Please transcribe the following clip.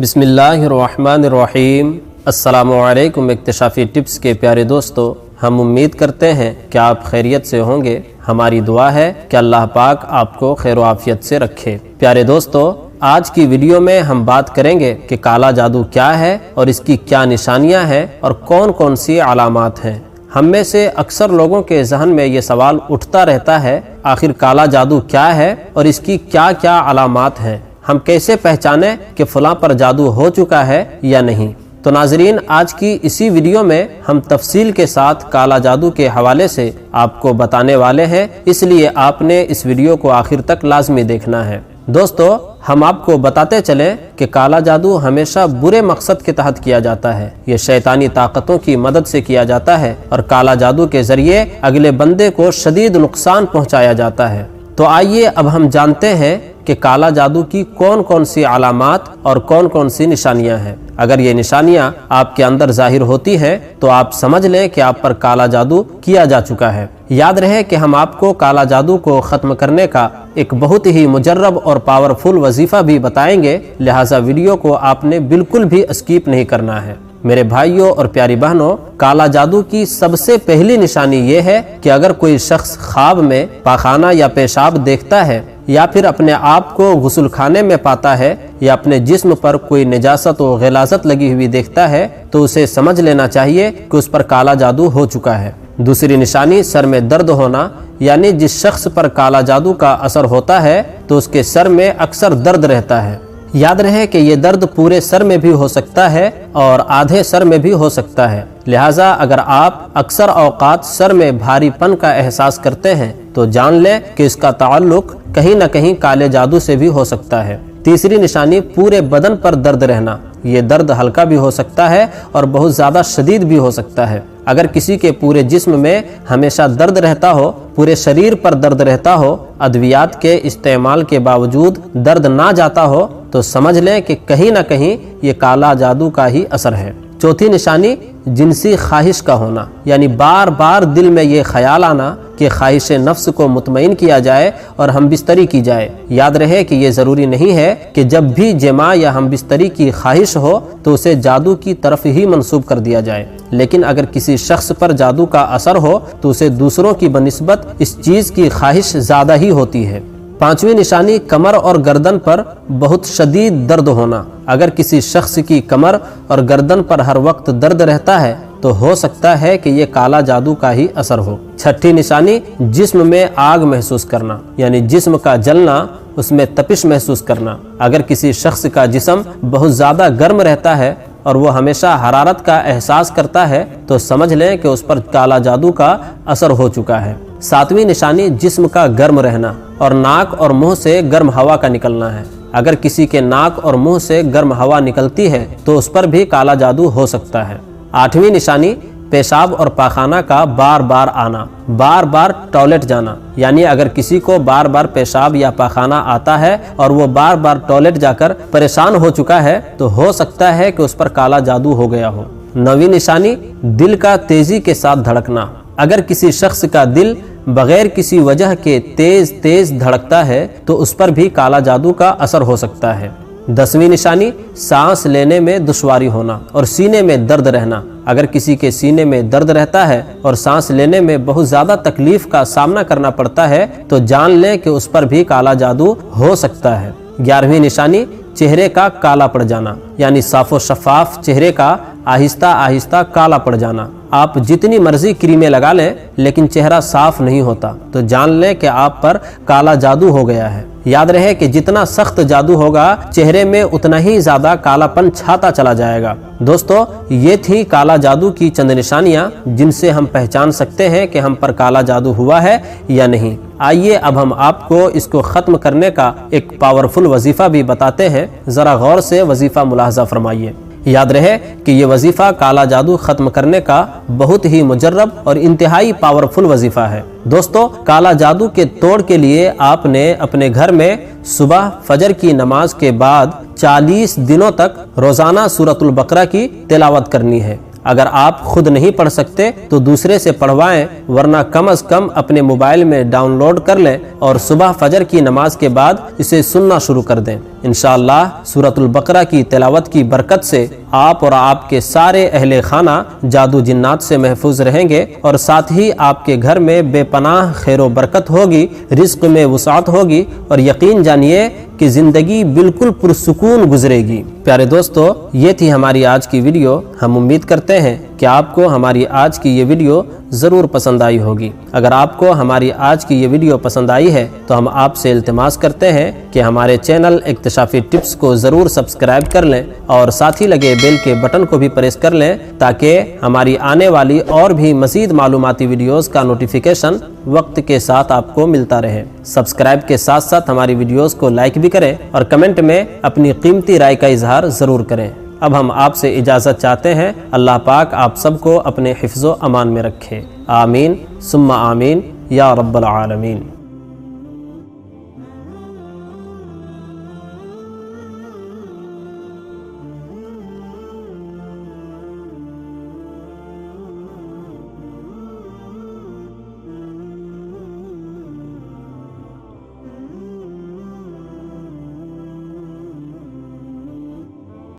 بسم اللہ الرحمن الرحیم۔ السلام علیکم اکتشافی ٹپس کے پیارے دوستو، ہم امید کرتے ہیں کہ آپ خیریت سے ہوں گے۔ ہماری دعا ہے کہ اللہ پاک آپ کو خیر و عافیت سے رکھے۔ پیارے دوستو، آج کی ویڈیو میں ہم بات کریں گے کہ کالا جادو کیا ہے اور اس کی کیا نشانیاں ہیں اور کون کون سی علامات ہیں۔ ہم میں سے اکثر لوگوں کے ذہن میں یہ سوال اٹھتا رہتا ہے، آخر کالا جادو کیا ہے اور اس کی کیا کیا علامات ہیں؟ ہم کیسے پہچانیں کہ فلاں پر جادو ہو چکا ہے یا نہیں؟ تو ناظرین، آج کی اسی ویڈیو میں ہم تفصیل کے ساتھ کالا جادو کے حوالے سے آپ کو بتانے والے ہیں، اس لیے آپ نے اس ویڈیو کو آخر تک لازمی دیکھنا ہے۔ دوستو، ہم آپ کو بتاتے چلیں کہ کالا جادو ہمیشہ برے مقصد کے تحت کیا جاتا ہے۔ یہ شیطانی طاقتوں کی مدد سے کیا جاتا ہے اور کالا جادو کے ذریعے اگلے بندے کو شدید نقصان پہنچایا جاتا ہے۔ تو آئیے اب ہم جانتے ہیں کہ کالا جادو کی کون کون سی علامات اور کون کون سی نشانیاں ہیں۔ اگر یہ نشانیاں آپ کے اندر ظاہر ہوتی ہیں تو آپ سمجھ لیں کہ آپ پر کالا جادو کیا جا چکا ہے۔ یاد رہے کہ ہم آپ کو کالا جادو کو ختم کرنے کا ایک بہت ہی مجرب اور پاورفل وظیفہ بھی بتائیں گے، لہٰذا ویڈیو کو آپ نے بالکل بھی اسکیپ نہیں کرنا ہے۔ میرے بھائیوں اور پیاری بہنوں، کالا جادو کی سب سے پہلی نشانی یہ ہے کہ اگر کوئی شخص خواب میں پاخانہ یا پیشاب دیکھتا ہے یا پھر اپنے آپ کو غسل خانے میں پاتا ہے یا اپنے جسم پر کوئی نجاست و غلاظت لگی ہوئی دیکھتا ہے تو اسے سمجھ لینا چاہیے کہ اس پر کالا جادو ہو چکا ہے۔ دوسری نشانی سر میں درد ہونا، یعنی جس شخص پر کالا جادو کا اثر ہوتا ہے تو اس کے سر میں اکثر درد رہتا ہے۔ یاد رہے کہ یہ درد پورے سر میں بھی ہو سکتا ہے اور آدھے سر میں بھی ہو سکتا ہے، لہٰذا اگر آپ اکثر اوقات سر میں بھاری پن کا احساس کرتے ہیں تو جان لیں کہ اس کا تعلق کہیں نہ کہیں کالے جادو سے بھی ہو سکتا ہے۔ تیسری نشانی پورے بدن پر درد رہنا، یہ درد ہلکا بھی ہو سکتا ہے اور بہت زیادہ شدید بھی ہو سکتا ہے۔ اگر کسی کے پورے جسم میں ہمیشہ درد رہتا ہو، پورے شریر پر درد رہتا ہو، ادویات کے استعمال کے باوجود درد نہ جاتا ہو تو سمجھ لیں کہ کہیں نہ کہیں یہ کالا جادو کا ہی اثر ہے۔ چوتھی نشانی جنسی خواہش کا ہونا، یعنی بار بار دل میں یہ خیال آنا کہ خواہش نفس کو مطمئن کیا جائے اور ہم بستری کی جائے۔ یاد رہے کہ یہ ضروری نہیں ہے کہ جب بھی جماع یا ہم بستری کی خواہش ہو تو اسے جادو کی طرف ہی منسوب کر دیا جائے، لیکن اگر کسی شخص پر جادو کا اثر ہو تو اسے دوسروں کی بنسبت اس چیز کی خواہش زیادہ ہی ہوتی ہے۔ پانچویں نشانی کمر اور گردن پر بہت شدید درد ہونا، اگر کسی شخص کی کمر اور گردن پر ہر وقت درد رہتا ہے تو ہو سکتا ہے کہ یہ کالا جادو کا ہی اثر ہو۔ چھٹی نشانی جسم میں آگ محسوس کرنا، یعنی جسم کا جلنا، اس میں تپش محسوس کرنا۔ اگر کسی شخص کا جسم بہت زیادہ گرم رہتا ہے اور وہ ہمیشہ حرارت کا احساس کرتا ہے تو سمجھ لیں کہ اس پر کالا جادو کا اثر ہو چکا ہے۔ ساتویں نشانی جسم کا گرم رہنا اور ناک اور منہ سے گرم ہوا کا نکلنا ہے۔ اگر کسی کے ناک اور منہ سے گرم ہوا نکلتی ہے تو اس پر بھی کالا جادو ہو سکتا ہے۔ آٹھویں نشانی پیشاب اور پاخانہ کا بار بار آنا، بار بار ٹوائلٹ جانا، یعنی اگر کسی کو بار بار پیشاب یا پاخانہ آتا ہے اور وہ بار بار ٹوائلٹ جا کر پریشان ہو چکا ہے تو ہو سکتا ہے کہ اس پر کالا جادو ہو گیا ہو۔ نویں نشانی دل کا تیزی کے ساتھ دھڑکنا، اگر کسی شخص کا دل بغیر کسی وجہ کے تیز تیز دھڑکتا ہے تو اس پر بھی کالا جادو کا اثر ہو سکتا ہے۔ دسویں نشانی سانس لینے میں دشواری ہونا اور سینے میں درد رہنا، اگر کسی کے سینے میں درد رہتا ہے اور سانس لینے میں بہت زیادہ تکلیف کا سامنا کرنا پڑتا ہے تو جان لیں کہ اس پر بھی کالا جادو ہو سکتا ہے۔ 11ویں نشانی چہرے کا کالا پڑ جانا، یعنی صاف و شفاف چہرے کا آہستہ آہستہ کالا پڑ جانا۔ آپ جتنی مرضی کریمیں لگا لیں لیکن چہرہ صاف نہیں ہوتا تو جان لیں کہ آپ پر کالا جادو ہو گیا ہے۔ یاد رہے کہ جتنا سخت جادو ہوگا چہرے میں اتنا ہی زیادہ کالا پن چھاتا چلا جائے گا۔ دوستو، یہ تھی کالا جادو کی چند نشانیاں جن سے ہم پہچان سکتے ہیں کہ ہم پر کالا جادو ہوا ہے یا نہیں۔ آئیے اب ہم آپ کو اس کو ختم کرنے کا ایک پاورفل وظیفہ بھی بتاتے ہیں، ذرا غور سے وظیفہ ملاحظہ فرمائیے۔ یاد رہے کہ یہ وظیفہ کالا جادو ختم کرنے کا بہت ہی مجرب اور انتہائی پاورفل وظیفہ ہے۔ دوستو، کالا جادو کے توڑ کے لیے آپ نے اپنے گھر میں صبح فجر کی نماز کے بعد 40 دنوں تک روزانہ سورۃ البقرہ کی تلاوت کرنی ہے۔ اگر آپ خود نہیں پڑھ سکتے تو دوسرے سے پڑھوائیں، ورنہ کم از کم اپنے موبائل میں ڈاؤن لوڈ کر لیں اور صبح فجر کی نماز کے بعد اسے سننا شروع کر دیں۔ انشاءاللہ سورۃ البقرہ کی تلاوت کی برکت سے آپ اور آپ کے سارے اہل خانہ جادو جنات سے محفوظ رہیں گے، اور ساتھ ہی آپ کے گھر میں بے پناہ خیر و برکت ہوگی، رزق میں وسعت ہوگی، اور یقین جانیے کہ زندگی بالکل پرسکون گزرے گی۔ پیارے دوستو، یہ تھی ہماری آج کی ویڈیو۔ ہم امید کرتے ہیں کہ آپ کو ہماری آج کی یہ ویڈیو ضرور پسند آئی ہوگی۔ اگر آپ کو ہماری آج کی یہ ویڈیو پسند آئی ہے تو ہم آپ سے التماس کرتے ہیں کہ ہمارے چینل اکتشافی ٹپس کو ضرور سبسکرائب کر لیں، اور ساتھ ہی لگے بیل کے بٹن کو بھی پریس کر لیں تاکہ ہماری آنے والی اور بھی مزید معلوماتی ویڈیوز کا نوٹیفیکیشن وقت کے ساتھ آپ کو ملتا رہے۔ سبسکرائب کے ساتھ ساتھ ہماری ویڈیوز کو لائک بھی کریں اور کمنٹ میں اپنی قیمتی رائے کا اظہار ضرور کریں۔ اب ہم آپ سے اجازت چاہتے ہیں۔ اللہ پاک آپ سب کو اپنے حفظ و امان میں رکھے۔ آمین ثم آمین یا رب العالمین۔